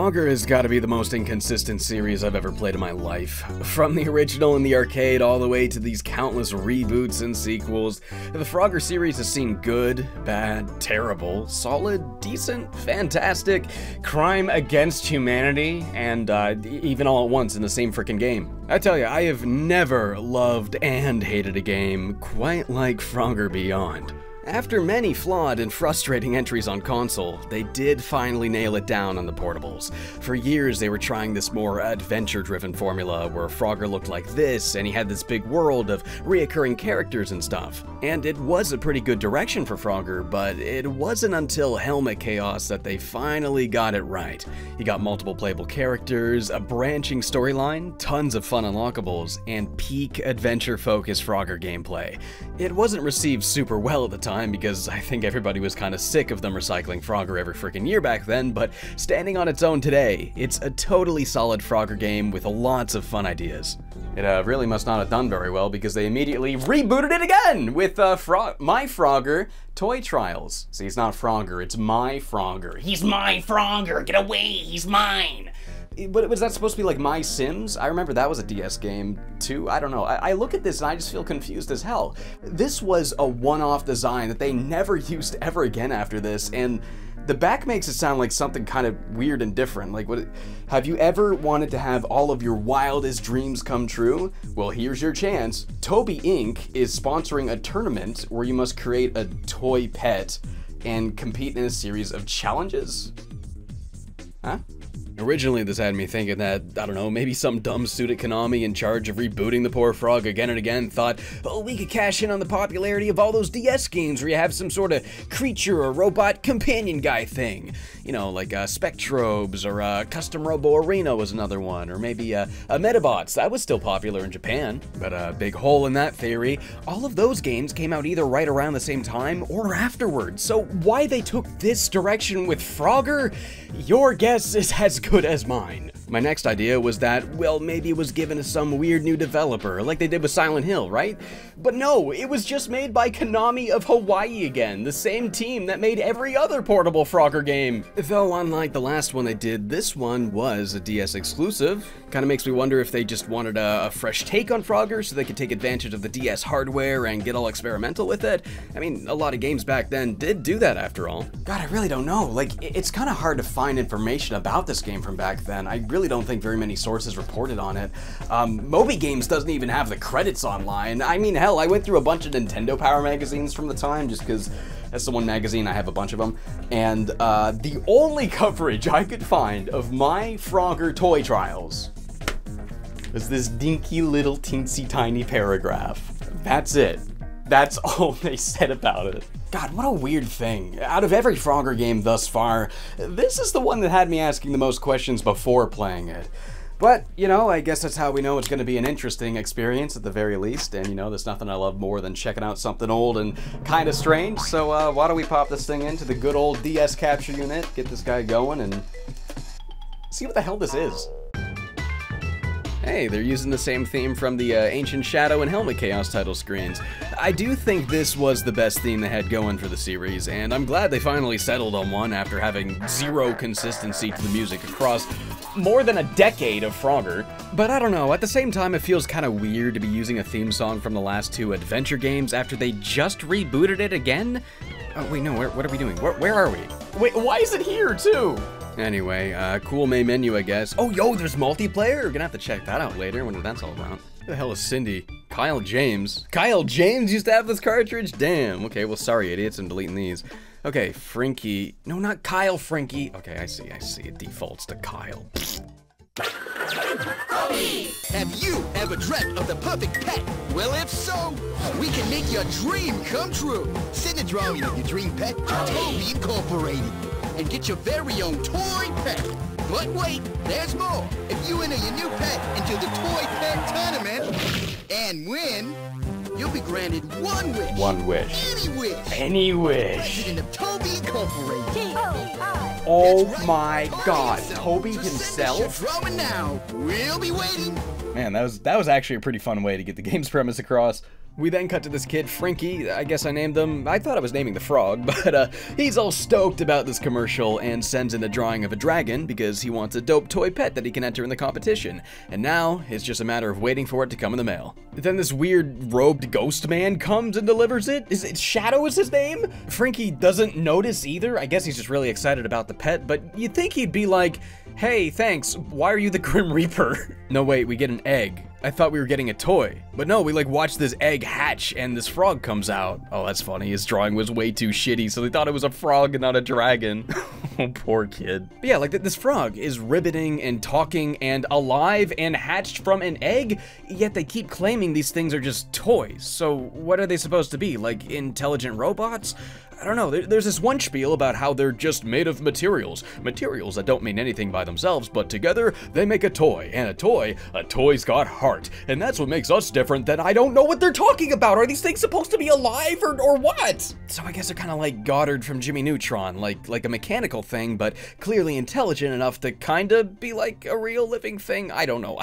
Frogger has got to be the most inconsistent series I've ever played in my life. From the original in the arcade all the way to these countless reboots and sequels, the Frogger series has seen good, bad, terrible, solid, decent, fantastic, crime against humanity, and even all at once in the same freaking game. I tell you, I have never loved and hated a game quite like Frogger Beyond. After many flawed and frustrating entries on console, they did finally nail it down on the portables. For years they were trying this more adventure-driven formula where Frogger looked like this and he had this big world of reoccurring characters and stuff. And it was a pretty good direction for Frogger, but it wasn't until Helmet Chaos that they finally got it right. You got multiple playable characters, a branching storyline, tons of fun unlockables, and peak adventure-focused Frogger gameplay. It wasn't received super well at the time, because I think everybody was kind of sick of them recycling Frogger every freaking year back then, but standing on its own today, it's a totally solid Frogger game with lots of fun ideas. It really must not have done very well because they immediately rebooted it again with My Frogger Toy Trials. See, it's not Frogger, it's My Frogger. He's my Frogger, get away, he's mine. But was that supposed to be like My Sims? I remember that was a DS game too. I don't know. I look at this and I just feel confused as hell. This was a one-off design that they never used ever again after this, and the back makes it sound like something kind of weird and different. Like, what? Have you ever wanted to have all of your wildest dreams come true? Well, here's your chance. Toby Inc. is sponsoring a tournament where you must create a toy pet and compete in a series of challenges? Huh? Originally, this had me thinking that, I don't know, maybe some dumb suit at Konami in charge of rebooting the poor frog again and again thought, oh, we could cash in on the popularity of all those DS games where you have some sort of creature or robot companion guy thing. You know, like Spectrobes or Custom Robo Arena was another one, or maybe Metabots. That was still popular in Japan. But big hole in that theory, all of those games came out either right around the same time or afterwards. So why they took this direction with Frogger? Your guess is as good as mine. My next idea was that, well, maybe it was given to some weird new developer, like they did with Silent Hill, right? But no, it was just made by Konami of Hawaii again, the same team that made every other portable Frogger game. Though unlike the last one they did, this one was a DS exclusive. Kinda makes me wonder if they just wanted a fresh take on Frogger so they could take advantage of the DS hardware and get all experimental with it. I mean, a lot of games back then did do that after all. God, I really don't know. Like, it's kinda hard to find information about this game from back then. I really don't think very many sources reported on it. Moby Games doesn't even have the credits online. I mean, hell, I went through a bunch of Nintendo Power magazines from the time just because that's the one magazine, I have a bunch of them. And the only coverage I could find of My Frogger Toy Trials was this dinky little teensy tiny paragraph. That's it. That's all they said about it. God, what a weird thing. Out of every Frogger game thus far, this is the one that had me asking the most questions before playing it. But, you know, I guess that's how we know it's going to be an interesting experience at the very least. And, you know, there's nothing I love more than checking out something old and kind of strange. So why don't we pop this thing into the good old DS capture unit, get this guy going, and see what the hell this is. Hey, they're using the same theme from the Ancient Shadow and Helmet Chaos title screens. I do think this was the best theme they had going for the series, and I'm glad they finally settled on one after having zero consistency to the music across more than a decade of Frogger. But I don't know, at the same time it feels kind of weird to be using a theme song from the last two adventure games after they just rebooted it again? Oh wait, no, what are we doing? Where are we? Wait, why is it here too? Anyway, cool main menu, I guess. Oh, yo, there's multiplayer? We're gonna have to check that out later, wonder what that's all about. Who the hell is Cindy? Kyle James? Kyle James used to have this cartridge? Damn. Okay, well, sorry, idiots, I'm deleting these. Okay, Frankie. No, not Kyle Frankie. Okay, I see. It defaults to Kyle. Have you ever dreamt of the perfect pet? Well, if so, we can make your dream come true. Send a drawing of your dream pet to Toby Incorporated and get your very own toy pet. But wait, there's more. If you enter your new pet into the Toy Pet Tournament and win, you'll be granted one wish. One wish. Any wish. Any wish. President of Toby Incorporated. T-O-I. Oh my God, Toby himself? Drawing now. We'll be waiting. Man, that was actually a pretty fun way to get the game's premise across. We then cut to this kid, Frankie. I guess I named him. I thought I was naming the frog, but he's all stoked about this commercial and sends in a drawing of a dragon because he wants a dope toy pet that he can enter in the competition. And now it's just a matter of waiting for it to come in the mail. Then this weird robed ghost man comes and delivers it. Is it Shadow is his name? Frankie doesn't notice either. I guess he's just really excited about the pet, but you'd think he'd be like, hey, thanks, why are you the Grim Reaper? No, wait, we get an egg. I thought we were getting a toy. But no, we like watch this egg hatch and this frog comes out. Oh, that's funny. His drawing was way too shitty, so they thought it was a frog and not a dragon. Oh, poor kid. But yeah, like this frog is ribbiting and talking and alive and hatched from an egg, yet they keep claiming these things are just toys. So what are they supposed to be? Like intelligent robots? I don't know, there's this one spiel about how they're just made of materials that don't mean anything by themselves, but together they make a toy, and a toy's got heart, and that's what makes us different. That I don't know what they're talking about. Are these things supposed to be alive or what? So I guess they're kind of like Goddard from Jimmy Neutron, like a mechanical thing, but clearly intelligent enough to kind of be like a real living thing. I don't know.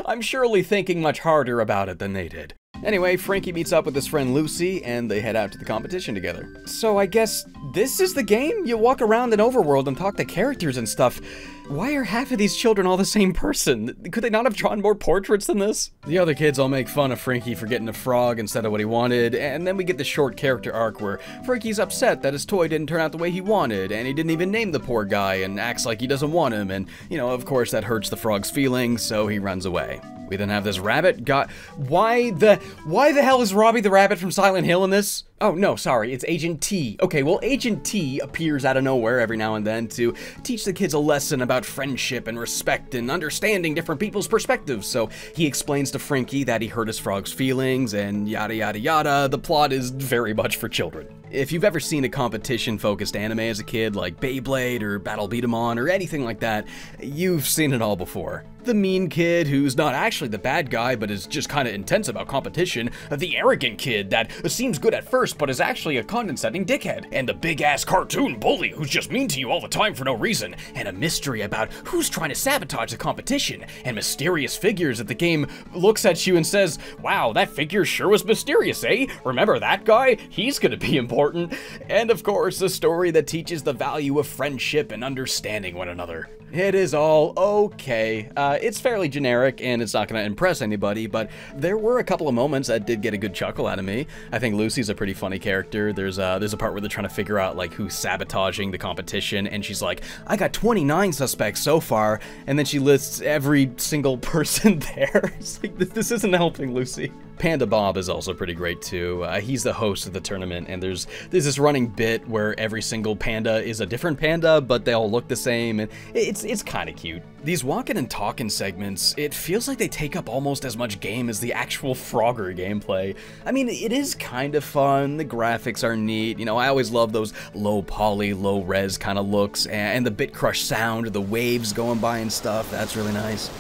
I'm surely thinking much harder about it than they did. Anyway, Frankie meets up with his friend Lucy, and they head out to the competition together. So I guess this is the game? You walk around an overworld and talk to characters and stuff. Why are half of these children all the same person? Could they not have drawn more portraits than this? The other kids all make fun of Frankie for getting a frog instead of what he wanted, and then we get the short character arc where Frankie's upset that his toy didn't turn out the way he wanted, and he didn't even name the poor guy and acts like he doesn't want him, and, you know, of course that hurts the frog's feelings, so he runs away. We then have this rabbit. Why the hell is Robbie the rabbit from Silent Hill in this? Oh, no, sorry, it's Agent T. Okay, well, Agent T appears out of nowhere every now and then to teach the kids a lesson about friendship and respect and understanding different people's perspectives. So he explains to Frankie that he hurt his frog's feelings and yada yada yada. The plot is very much for children. If you've ever seen a competition-focused anime as a kid, like Beyblade or Battle Beat 'em On or anything like that, you've seen it all before. The mean kid who's not actually the bad guy but is just kind of intense about competition, the arrogant kid that seems good at first but is actually a condescending dickhead, and the big-ass cartoon bully who's just mean to you all the time for no reason, and a mystery about who's trying to sabotage the competition, and mysterious figures that the game looks at you and says, wow, that figure sure was mysterious, eh? Remember that guy? He's gonna be important. And of course, a story that teaches the value of friendship and understanding one another. It is all okay. It's fairly generic and it's not going to impress anybody, but there were a couple of moments that did get a good chuckle out of me. I think Lucy's a pretty funny character. There's a part where they're trying to figure out like who's sabotaging the competition, and she's like, I got 29 suspects so far, and then she lists every single person there. It's like, this isn't helping Lucy. Panda Bob is also pretty great too. He's the host of the tournament, and there's this running bit where every single panda is a different panda, but they all look the same, and it's kind of cute. These walking and talking segments, it feels like they take up almost as much game as the actual Frogger gameplay. I mean, it is kind of fun, the graphics are neat, you know, I always love those low poly, low res kind of looks, and the bit crush sound, the waves going by and stuff, that's really nice.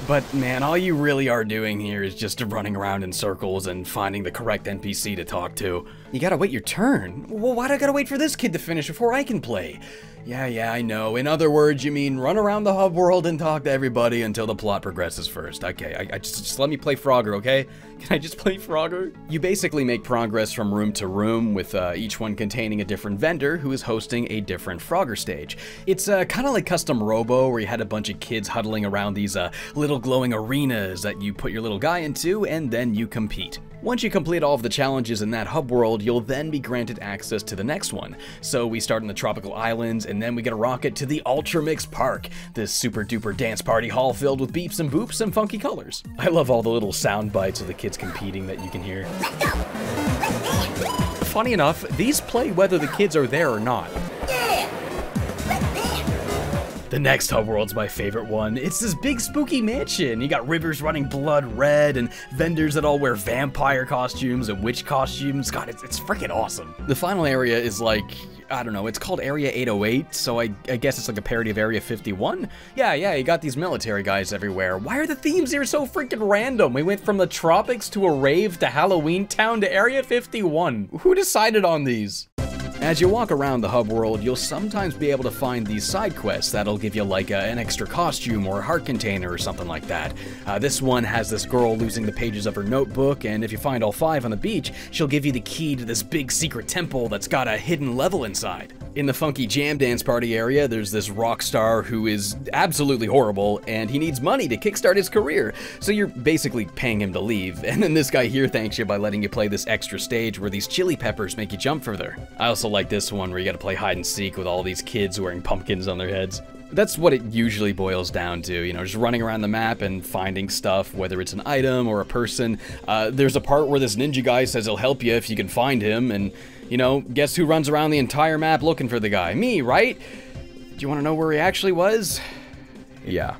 But man, all you really are doing here is just running around in circles and finding the correct NPC to talk to. You gotta wait your turn. Well, why do I gotta wait for this kid to finish before I can play? Yeah, I know. In other words, you mean run around the hub world and talk to everybody until the plot progresses first. Okay, I just let me play Frogger, okay? Can I just play Frogger? You basically make progress from room to room, with each one containing a different vendor who is hosting a different Frogger stage. It's kind of like Custom Robo, where you had a bunch of kids huddling around these little glowing arenas that you put your little guy into, and then you compete. Once you complete all of the challenges in that hub world, you'll then be granted access to the next one. So we start in the tropical islands, and then we get a rocket to the Ultra Mix Park, this super duper dance party hall filled with beeps and boops and funky colors. I love all the little sound bites of the kids competing that you can hear. Funny enough, these play whether the kids are there or not. The next hub world's my favorite one. It's this big spooky mansion. You got rivers running blood red and vendors that all wear vampire costumes and witch costumes. God, it's freaking awesome. The final area is like, I don't know, it's called Area 808, so I guess it's like a parody of Area 51? Yeah, you got these military guys everywhere. Why are the themes here so freaking random? We went from the tropics to a rave to Halloween Town to Area 51. Who decided on these? As you walk around the hub world, you'll sometimes be able to find these side quests that'll give you like an extra costume or a heart container or something like that. This one has this girl losing the pages of her notebook, and if you find all 5 on the beach, she'll give you the key to this big secret temple that's got a hidden level inside. In the funky jam dance party area, there's this rock star who is absolutely horrible, and he needs money to kickstart his career, so you're basically paying him to leave, and then this guy here thanks you by letting you play this extra stage where these chili peppers make you jump further. I also like this one where you gotta play hide and seek with all these kids wearing pumpkins on their heads. That's what it usually boils down to, you know, just running around the map and finding stuff, whether it's an item or a person. There's a part where this ninja guy says he'll help you if you can find him, and, you know, guess who runs around the entire map looking for the guy? Me, right? Do you want to know where he actually was? Yeah.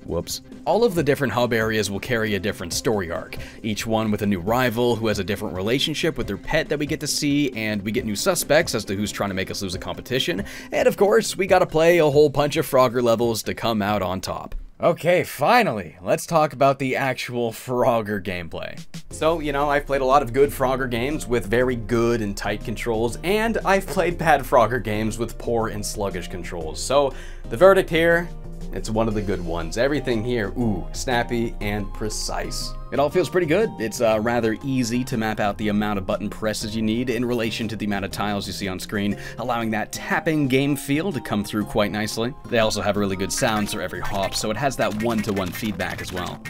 Whoops. All of the different hub areas will carry a different story arc, each one with a new rival who has a different relationship with their pet that we get to see, and we get new suspects as to who's trying to make us lose a competition, and of course, we gotta play a whole bunch of Frogger levels to come out on top. Okay, finally, let's talk about the actual Frogger gameplay. So, you know, I've played a lot of good Frogger games with very good and tight controls, and I've played bad Frogger games with poor and sluggish controls. So, the verdict here, it's one of the good ones. Everything here, ooh, snappy and precise. It all feels pretty good. It's rather easy to map out the amount of button presses you need in relation to the amount of tiles you see on screen, allowing that tapping game feel to come through quite nicely. They also have really good sounds for every hop, so it has that one-to-one feedback as well.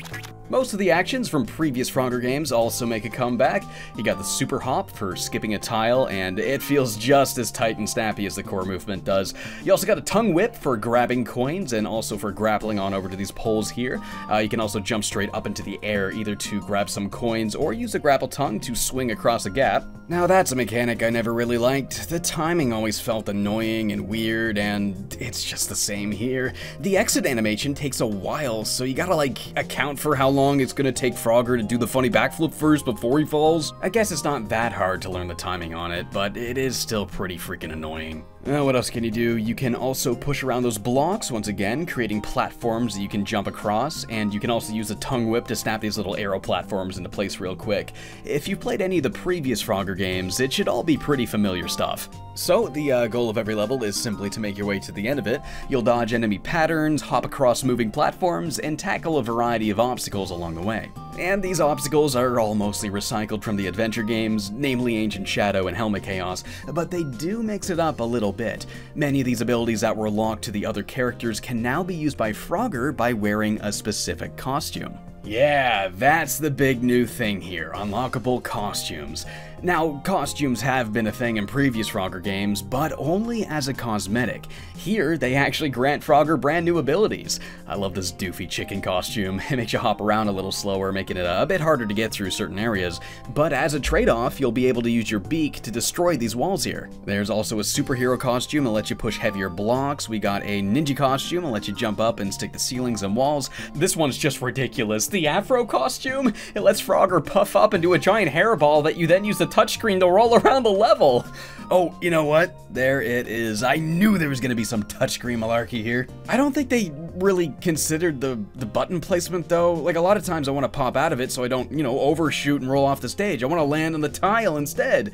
Most of the actions from previous Frogger games also make a comeback. You got the super hop for skipping a tile, and it feels just as tight and snappy as the core movement does. You also got a tongue whip for grabbing coins and also for grappling on over to these poles here. You can also jump straight up into the air either to grab some coins or use a grapple tongue to swing across a gap. Now that's a mechanic I never really liked. The timing always felt annoying and weird, and it's just the same here. The exit animation takes a while, so you gotta like account for how long it's gonna take Frogger to do the funny backflip first before he falls. I guess it's not that hard to learn the timing on it, but it is still pretty freaking annoying. What else can you do? You can also push around those blocks once again, creating platforms that you can jump across, and you can also use a tongue whip to snap these little arrow platforms into place real quick. If you've played any of the previous Frogger games, it should all be pretty familiar stuff. So, the goal of every level is simply to make your way to the end of it. You'll dodge enemy patterns, hop across moving platforms, and tackle a variety of obstacles along the way. And these obstacles are all mostly recycled from the adventure games, namely Ancient Shadow and Helmet Chaos, but they do mix it up a little bit. Many of these abilities that were locked to the other characters can now be used by Frogger by wearing a specific costume. Yeah, that's the big new thing here, unlockable costumes. Now, costumes have been a thing in previous Frogger games, but only as a cosmetic. Here, they actually grant Frogger brand new abilities. I love this doofy chicken costume. It makes you hop around a little slower, making it a bit harder to get through certain areas. But as a trade-off, you'll be able to use your beak to destroy these walls here. There's also a superhero costume that lets you push heavier blocks. We got a ninja costume that lets you jump up and stick to ceilings and walls. This one's just ridiculous. The afro costume? It lets Frogger puff up into a giant hairball that you then use the touchscreen to roll around the level. Oh, you know what? There it is. I knew there was going to be some touchscreen malarkey here. I don't think they really considered the button placement though. Like a lot of times I want to pop out of it so I don't, you know, overshoot and roll off the stage. I want to land on the tile instead.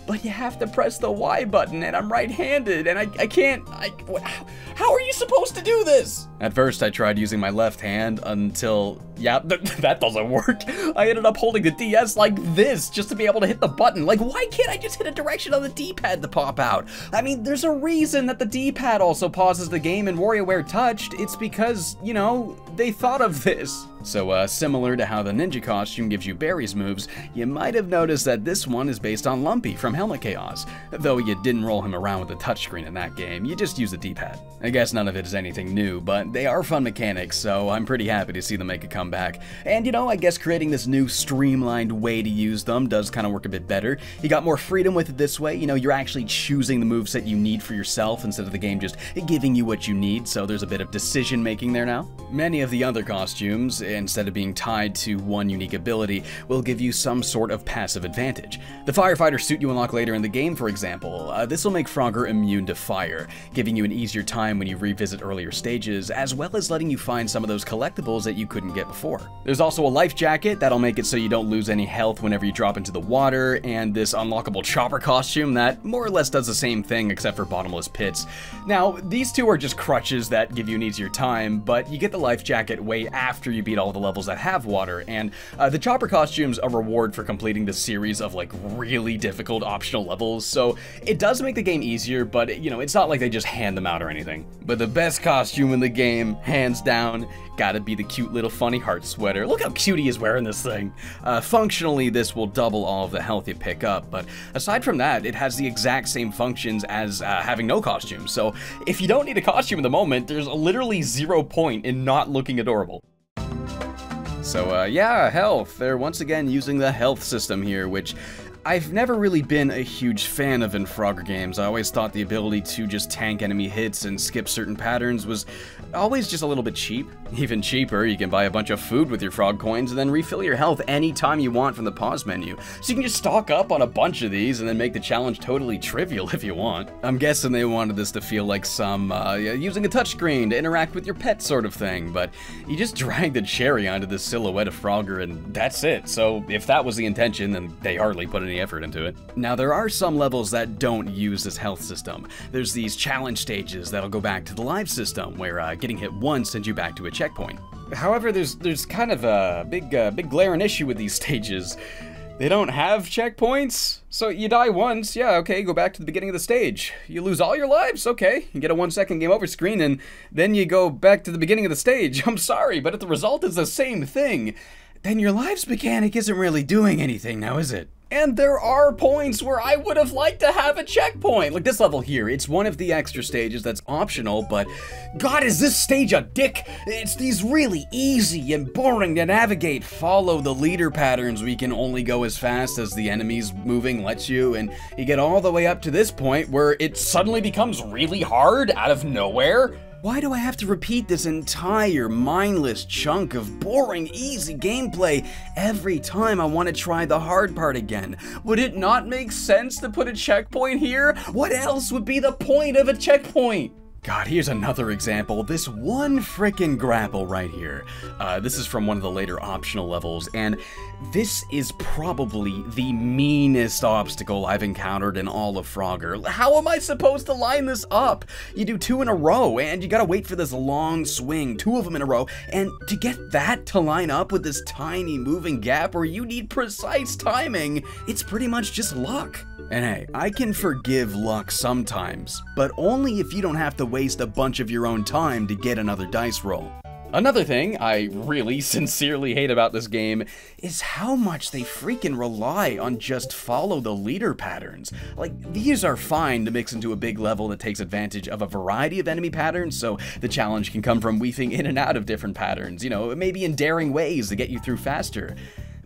But you have to press the Y button, and I'm right-handed, and I can't, how are you supposed to do this? At first, I tried using my left hand until, yeah, that doesn't work. I ended up holding the DS like this just to be able to hit the button. Like, why can't I just hit a direction on the D-pad to pop out? I mean, there's a reason that the D-pad also pauses the game in WarioWare Touched. It's because, you know, they thought of this. So, similar to how the ninja costume gives you Barry's moves, you might have noticed that this one is based on Lumpy from Helmet Chaos, though you didn't roll him around with a touchscreen in that game, you just use the D-pad. I guess none of it is anything new, but they are fun mechanics, so I'm pretty happy to see them make a comeback. And you know, I guess creating this new streamlined way to use them does kind of work a bit better. You got more freedom with it this way, you know, you're actually choosing the moveset you need for yourself instead of the game just giving you what you need, so there's a bit of decision making there now. Many of the other costumes, instead of being tied to one unique ability, will give you some sort of passive advantage. The firefighter suit you unlock later in the game, for example, this will make Frogger immune to fire, giving you an easier time when you revisit earlier stages, as well as letting you find some of those collectibles that you couldn't get before. There's also a life jacket that'll make it so you don't lose any health whenever you drop into the water, and this unlockable chopper costume that more or less does the same thing except for bottomless pits. Now, these two are just crutches that give you an easier time, but you get the life jacket way after you beat all the levels that have water, and the chopper costume's a reward for completing this series of like really difficult optional levels, so it does make the game easier, but you know, it's not like they just hand them out or anything. But the best costume in the game, hands down, gotta be the cute little funny heart sweater. Look how cute he is wearing this thing. Functionally, this will double all of the health you pick up, but aside from that, it has the exact same functions as having no costume, so if you don't need a costume in the moment, there's literally 0 point in not looking adorable. So yeah, health. They're once again using the health system here, which I've never really been a huge fan of in Frogger games. I always thought the ability to just tank enemy hits and skip certain patterns was always just a little bit cheap. Even cheaper, you can buy a bunch of food with your frog coins and then refill your health anytime you want from the pause menu. So you can just stock up on a bunch of these and then make the challenge totally trivial if you want. I'm guessing they wanted this to feel like some using a touchscreen to interact with your pet sort of thing, but you just drag the cherry onto this silhouette of Frogger and that's it. So if that was the intention, then they hardly put any effort into it. Now, there are some levels that don't use this health system. There's these challenge stages that'll go back to the live system, where getting hit once sends you back to a checkpoint. However, there's kind of a big glaring issue with these stages. They don't have checkpoints, so you die once, yeah, okay, go back to the beginning of the stage. You lose all your lives, okay, you get a 1-second game over screen, and then you go back to the beginning of the stage. I'm sorry, but if the result is the same thing, then your lives mechanic isn't really doing anything now, is it? And there are points where I would have liked to have a checkpoint. Like this level here, it's one of the extra stages that's optional, but God, is this stage a dick? It's these really easy and boring to navigate, follow the leader patterns where you can only go as fast as the enemies moving lets you, and you get all the way up to this point where it suddenly becomes really hard out of nowhere. Why do I have to repeat this entire mindless chunk of boring, easy gameplay every time I want to try the hard part again? Would it not make sense to put a checkpoint here? What else would be the point of a checkpoint? God, here's another example. This one frickin' grapple right here. This is from one of the later optional levels, and this is probably the meanest obstacle I've encountered in all of Frogger. How am I supposed to line this up? You do 2 in a row, and you gotta wait for this long swing, 2 of them in a row, and to get that to line up with this tiny moving gap where you need precise timing, it's pretty much just luck. And hey, I can forgive luck sometimes, but only if you don't have to waste a bunch of your own time to get another dice roll. Another thing I really sincerely hate about this game is how much they freaking rely on just follow the leader patterns. Like, these are fine to mix into a big level that takes advantage of a variety of enemy patterns, so the challenge can come from weaving in and out of different patterns, you know, maybe in daring ways to get you through faster.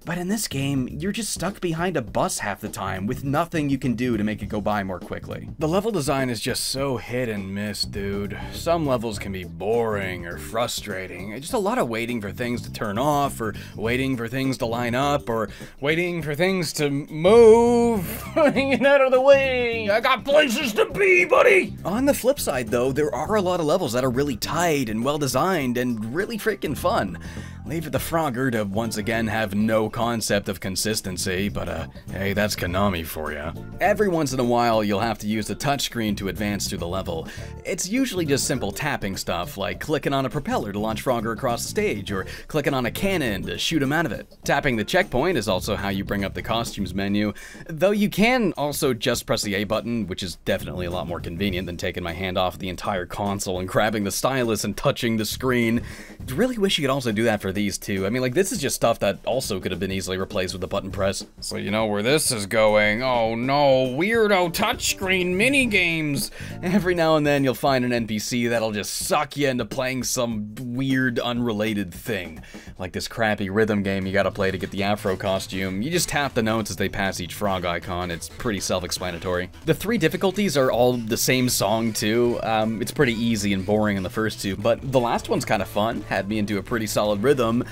But in this game, you're just stuck behind a bus half the time with nothing you can do to make it go by more quickly. The level design is just so hit and miss, dude. Some levels can be boring or frustrating. Just a lot of waiting for things to turn off, or waiting for things to line up, or waiting for things to move. Get out of the way! I got places to be, buddy! On the flip side, though, there are a lot of levels that are really tight and well designed and really freaking fun. Leave it to Frogger to once again have no concept of consistency, but hey, that's Konami for ya. Every once in a while, you'll have to use the touchscreen to advance through the level. It's usually just simple tapping stuff, like clicking on a propeller to launch Frogger across the stage, or clicking on a cannon to shoot him out of it. Tapping the checkpoint is also how you bring up the costumes menu, though you can also just press the A button, which is definitely a lot more convenient than taking my hand off the entire console and grabbing the stylus and touching the screen. I really wish you could also do that for these two. I mean, like, this is just stuff that also could have been easily replaced with a button press. So you know where this is going. Oh no, weirdo touchscreen minigames! Every now and then you'll find an NPC that'll just suck you into playing some weird, unrelated thing. Like this crappy rhythm game you gotta play to get the afro costume. You just tap the notes as they pass each frog icon. It's pretty self-explanatory. The 3 difficulties are all the same song too. It's pretty easy and boring in the first 2, but the last one's kind of fun. Had me into a pretty solid rhythm. them,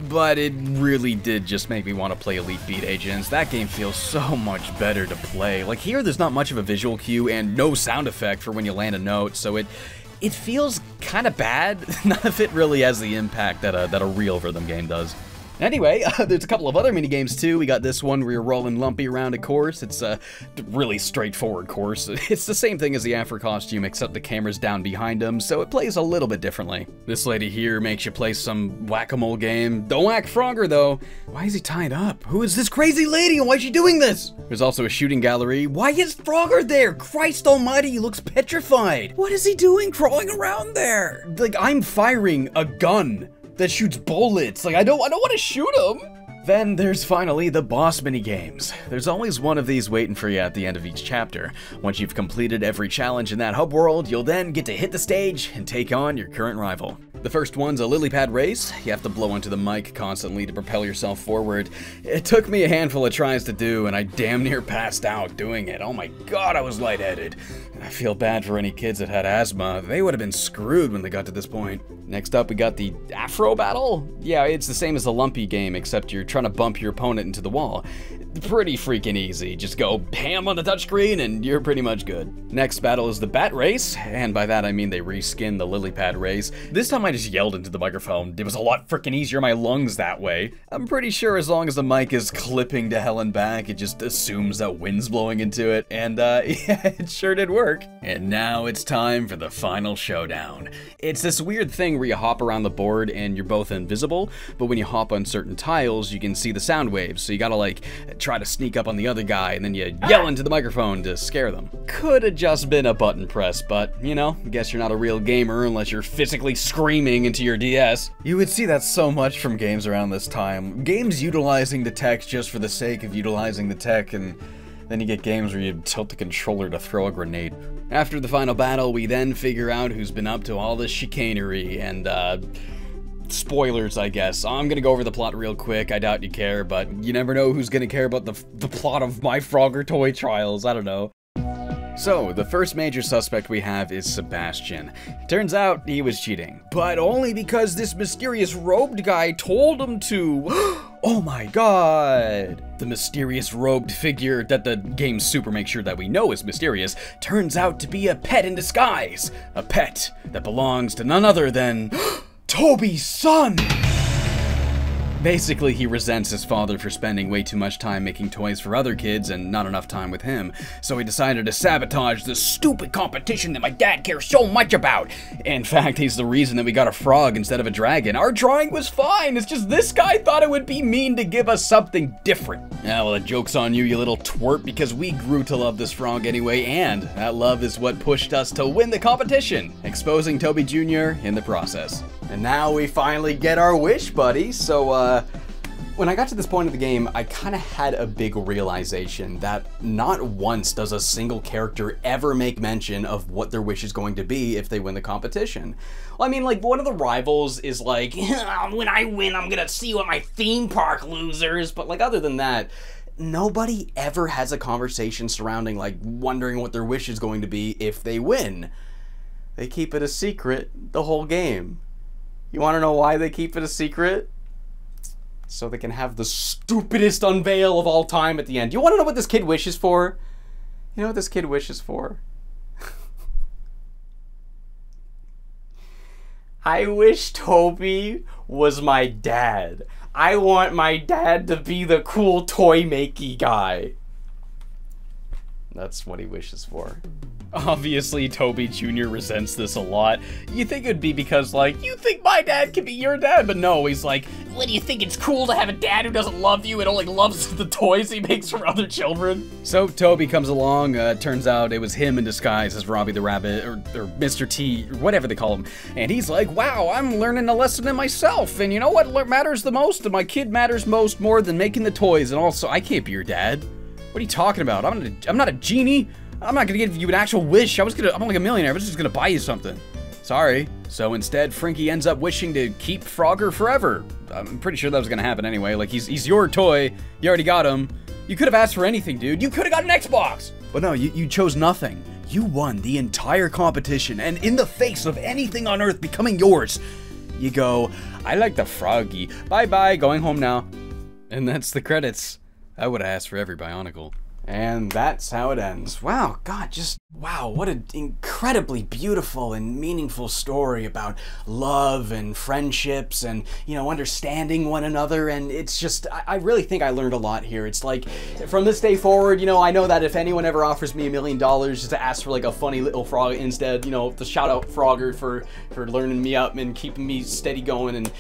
but it really did just make me want to play Elite Beat Agents. That game feels so much better to play. Like here, there's not much of a visual cue and no sound effect for when you land a note, so it feels kind of bad. None of it really has the impact that a real rhythm game does. Anyway, there's a couple of other mini-games too. We got this one where you're rolling Lumpy around a course. It's a really straightforward course. It's the same thing as the Afro costume, except the camera's down behind him, so it plays a little bit differently. This lady here makes you play some whack-a-mole game. Don't whack Frogger though. Why is he tied up? Who is this crazy lady and why is she doing this? There's also a shooting gallery. Why is Frogger there? Christ almighty, he looks petrified. What is he doing crawling around there? Like, I'm firing a gun that shoots bullets. Like, I don't want to shoot him. Then there's finally the boss minigames. There's always one of these waiting for you at the end of each chapter. Once you've completed every challenge in that hub world, you'll then get to hit the stage and take on your current rival. The first one's a lily pad race. You have to blow into the mic constantly to propel yourself forward. It took me a handful of tries to do, and I damn near passed out doing it. Oh my god, I was lightheaded. I feel bad for any kids that had asthma. They would have been screwed when they got to this point. Next up, we got the Afro battle. Yeah, it's the same as the Lumpy game, except you're trying to bump your opponent into the wall. Pretty freaking easy. Just go bam on the touchscreen and you're pretty much good. Next battle is the Bat Race, and by that I mean they reskinned the Lily Pad race. This time I just yelled into the microphone. It was a lot freaking easier on my lungs that way. I'm pretty sure as long as the mic is clipping to hell and back, it just assumes that wind's blowing into it, and yeah, it sure did work. And now it's time for the final showdown. It's this weird thing where you hop around the board and you're both invisible, but when you hop on certain tiles, you can see the sound waves, so you gotta like try to sneak up on the other guy and then you yell into the microphone to scare them. Could have just been a button press, but you know, guess you're not a real gamer unless you're physically screaming into your DS. You would see that so much from games around this time. Games utilizing the tech just for the sake of utilizing the tech, and then you get games where you tilt the controller to throw a grenade. After the final battle, we then figure out who's been up to all this chicanery and spoilers, I guess. I'm gonna go over the plot real quick. I doubt you care, but you never know who's gonna care about the plot of my Frogger toy trials. I don't know. So, the first major suspect we have is Sebastian. Turns out he was cheating, but only because this mysterious robed guy told him to. Oh my god! The mysterious robed figure that the game super makes sure that we know is mysterious turns out to be a pet in disguise. A pet that belongs to none other than Toby's son! Basically, he resents his father for spending way too much time making toys for other kids and not enough time with him, so he decided to sabotage the stupid competition that my dad cares so much about. In fact, he's the reason that we got a frog instead of a dragon. Our drawing was fine, it's just this guy thought it would be mean to give us something different. Yeah, well, the joke's on you, you little twerp, because we grew to love this frog anyway, and that love is what pushed us to win the competition, exposing Toby Jr. in the process. And now we finally get our wish, buddy. So, when I got to this point of the game, I kind of had a big realization that not once does a single character ever make mention of what their wish is going to be if they win the competition. Well, I mean, like, one of the rivals is like, When I win, I'm gonna see you at my theme park, losers. but like, other than that, nobody ever has a conversation surrounding, like, wondering what their wish is going to be if they win. They keep it a secret the whole game. You want to know why they keep it a secret? So they can have the stupidest unveil of all time at the end. You want to know what this kid wishes for? You know what this kid wishes for? I wish Toby was my dad. I want my dad to be the cool toy-makey guy. That's what he wishes for. Obviously, Toby Jr. resents this a lot. You think it'd be because, like, you think my dad could be your dad, but no, he's like, What do you think, it's cool to have a dad who doesn't love you and only loves the toys he makes for other children? So Toby comes along, turns out it was him in disguise as Robbie the Rabbit, or Mr. T, or whatever they call him, and he's like, wow, I'm learning a lesson in myself, and you know what matters the most? My kid matters more than making the toys, and also, I can't be your dad. What are you talking about? I'm not a genie. I'm not gonna give you an actual wish. I'm like a millionaire. I was just gonna buy you something. Sorry. So instead, Frankie ends up wishing to keep Frogger forever. I'm pretty sure that was gonna happen anyway. Like, he's your toy. You already got him. You could have asked for anything, dude. You could have got an Xbox. But no, you chose nothing. You won the entire competition, and in the face of anything on Earth becoming yours, You go, I like the froggy. Bye-bye, going home now. And that's the credits. I would have asked for every Bionicle. And that's how it ends. Wow, God, just, wow, what an incredibly beautiful and meaningful story about love and friendships and, you know, understanding one another. And it's just, I really think I learned a lot here. It's like, from this day forward, you know, I know that if anyone ever offers me $1 million just to ask for like a funny little frog instead, you know, to shout out Frogger for learning me up and keeping me steady going. And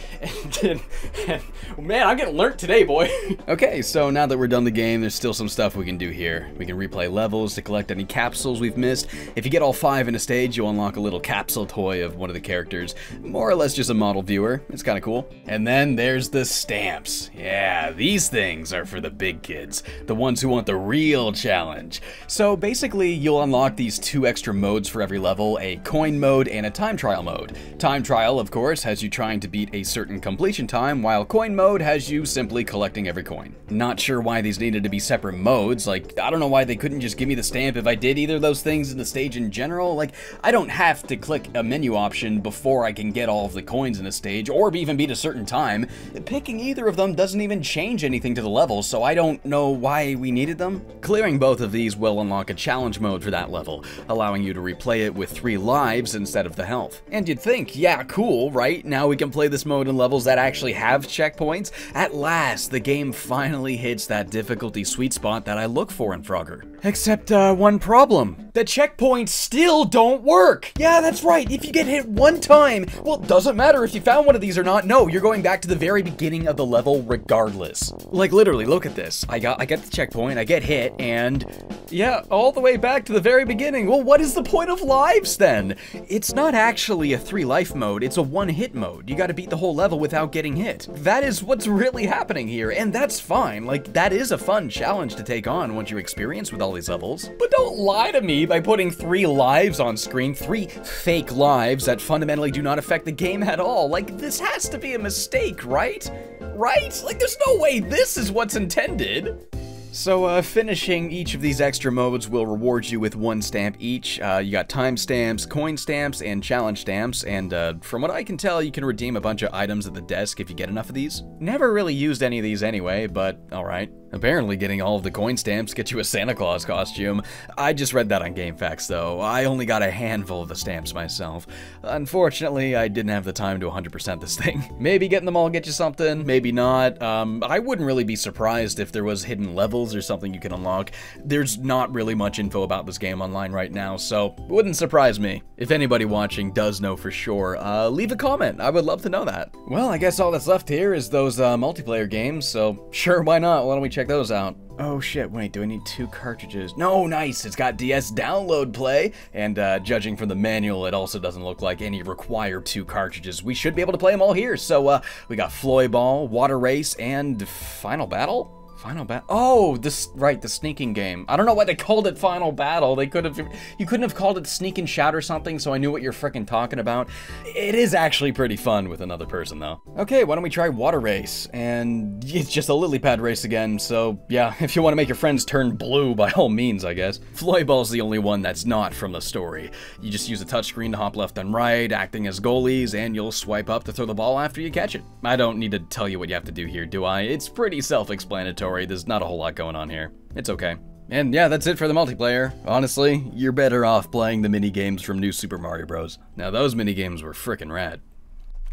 man, I'm getting learnt today, boy. Okay, so now that we're done the game, there's still some stuff we can do here. We can replay levels to collect any capsules we've missed. If you get all 5 in a stage, you'll unlock a little capsule toy of one of the characters. More or less just a model viewer. It's kind of cool. And then there's the stamps. Yeah, these things are for the big kids. The ones who want the real challenge. So basically, you'll unlock these 2 extra modes for every level, a coin mode and a time trial mode. Time trial, of course, has you trying to beat a certain completion time, while coin mode has you simply collecting every coin. Not sure why these needed to be separate modes. Like, I don't know why they couldn't just give me the stamp if I did either of those things in the stage in general. Like, I don't have to click a menu option before I can get all of the coins in a stage, or even beat a certain time. Picking either of them doesn't even change anything to the level, so I don't know why we needed them. Clearing both of these will unlock a challenge mode for that level, allowing you to replay it with 3 lives instead of the health. And you'd think, yeah, cool, right? Now we can play this mode in levels that actually have checkpoints. At last, the game finally hits that difficulty sweet spot that I look for in Frogger. Except, one problem. The checkpoints still don't work! Yeah, that's right, if you get hit one time, well, doesn't matter if you found one of these or not. No, you're going back to the very beginning of the level regardless. Like, literally, look at this. I get the checkpoint, I get hit, and yeah, all the way back to the very beginning. Well, what is the point of lives then? It's not actually a 3 life mode, it's a 1-hit mode. You gotta beat the whole level without getting hit. That is what's really happening here, and that's fine. Like, that is a fun challenge to take on once you experience with all these levels. But don't lie to me by putting 3 lives on screen, 3 fake lives that fundamentally do not affect the game at all. Like, this has to be a mistake, right? Right? Like, there's no way this is what's intended. So, finishing each of these extra modes will reward you with 1 stamp each. You got time stamps, coin stamps, and challenge stamps, and from what I can tell, you can redeem a bunch of items at the desk if you get enough of these. Never really used any of these anyway, but alright. Apparently getting all of the coin stamps gets you a Santa Claus costume. I just read that on GameFAQs though. I only got a handful of the stamps myself. Unfortunately, I didn't have the time to 100% this thing. Maybe getting them all get you something, maybe not. I wouldn't really be surprised if there was hidden levels or something you can unlock. There's not really much info about this game online right now, so it wouldn't surprise me. If anybody watching does know for sure, leave a comment. I would love to know that. Well, I guess all that's left here is those multiplayer games, so sure, why not? Why don't we check those out? Oh shit, wait, do I need 2 cartridges? No, nice, it's got DS download play, and judging from the manual, it also doesn't look like any require 2 cartridges. We should be able to play them all here. So we got Floorball, Water Race, and Final Battle? Final Battle? Oh, right, the sneaking game. I don't know why they called it Final Battle. You couldn't have called it Sneak and Shout or something, so I knew what you're frickin' talking about. It is actually pretty fun with another person, though. Okay, why don't we try Water Race? And it's just a lily pad race again, so yeah, if you want to make your friends turn blue, by all means, I guess. Floorball's the only one that's not from the story. You just use a touchscreen to hop left and right, acting as goalies, and you'll swipe up to throw the ball after you catch it. I don't need to tell you what you have to do here, do I? It's pretty self-explanatory. There's not a whole lot going on here. It's okay. And yeah, that's it for the multiplayer. Honestly, you're better off playing the mini-games from New Super Mario Bros. Now, those mini-games were frickin' rad.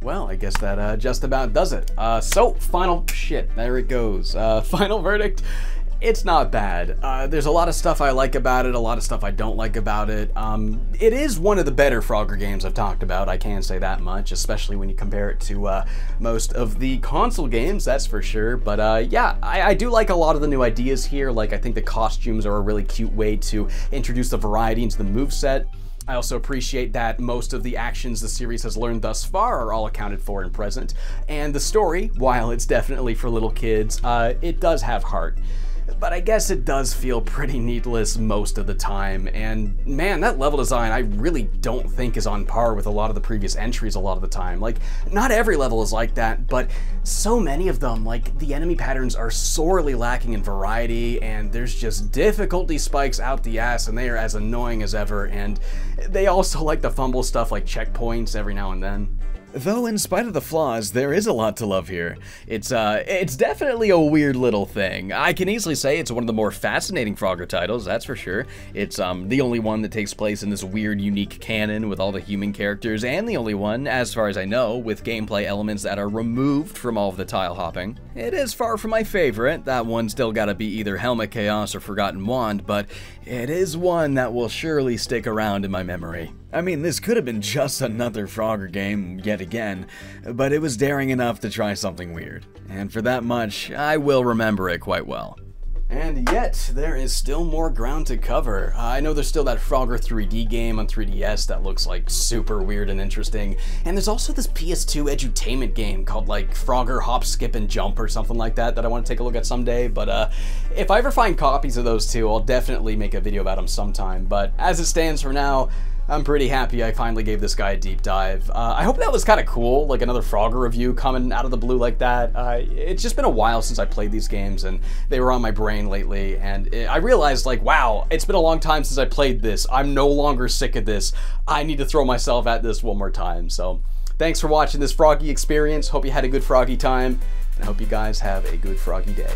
Well, I guess that just about does it. So, final shit, there it goes. Final verdict. It's not bad. There's a lot of stuff I like about it, a lot of stuff I don't like about it. It is one of the better Frogger games I've talked about, I can say that much, especially when you compare it to most of the console games, that's for sure. But yeah, I do like a lot of the new ideas here. Like, I think the costumes are a really cute way to introduce the variety into the moveset. I also appreciate that most of the actions the series has learned thus far are all accounted for and present. And the story, while it's definitely for little kids, it does have heart. But I guess it does feel pretty needless most of the time, and man, that level design I really don't think is on par with a lot of the previous entries a lot of the time. Like, not every level is like that, but so many of them, like, the enemy patterns are sorely lacking in variety, and there's just difficulty spikes out the ass, and they are as annoying as ever, and they also like to fumble stuff like checkpoints every now and then. Though in spite of the flaws, there is a lot to love here. It's definitely a weird little thing. I can easily say it's one of the more fascinating Frogger titles, that's for sure. It's the only one that takes place in this weird, unique canon with all the human characters, and the only one, as far as I know, with gameplay elements that are removed from all of the tile hopping. It is far from my favorite. That one's still gotta be either Helmet Chaos or Forgotten Wand, but it is one that will surely stick around in my memory. I mean, this could have been just another Frogger game, yet again, but it was daring enough to try something weird. And for that much, I will remember it quite well. And yet, there is still more ground to cover. I know there's still that Frogger 3D game on 3DS that looks like super weird and interesting. And there's also this PS2 edutainment game called like Frogger Hop, Skip, and Jump or something like that I want to take a look at someday. But if I ever find copies of those two, I'll definitely make a video about them sometime. But as it stands for now, I'm pretty happy I finally gave this guy a deep dive. I hope that was kind of cool, like another Frogger review coming out of the blue like that. It's just been a while since I played these games, and they were on my brain lately, and I realized, like, wow, it's been a long time since I played this. I'm no longer sick of this. I need to throw myself at this one more time. So thanks for watching this Froggy experience. Hope you had a good Froggy time, and I hope you guys have a good Froggy day.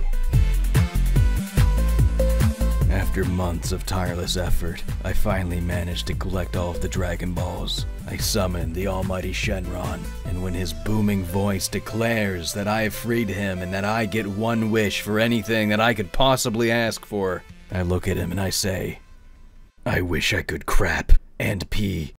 After months of tireless effort, I finally managed to collect all of the Dragon Balls. I summoned the almighty Shenron, and when his booming voice declares that I have freed him and that I get one wish for anything that I could possibly ask for, I look at him and I say, I wish I could crap and pee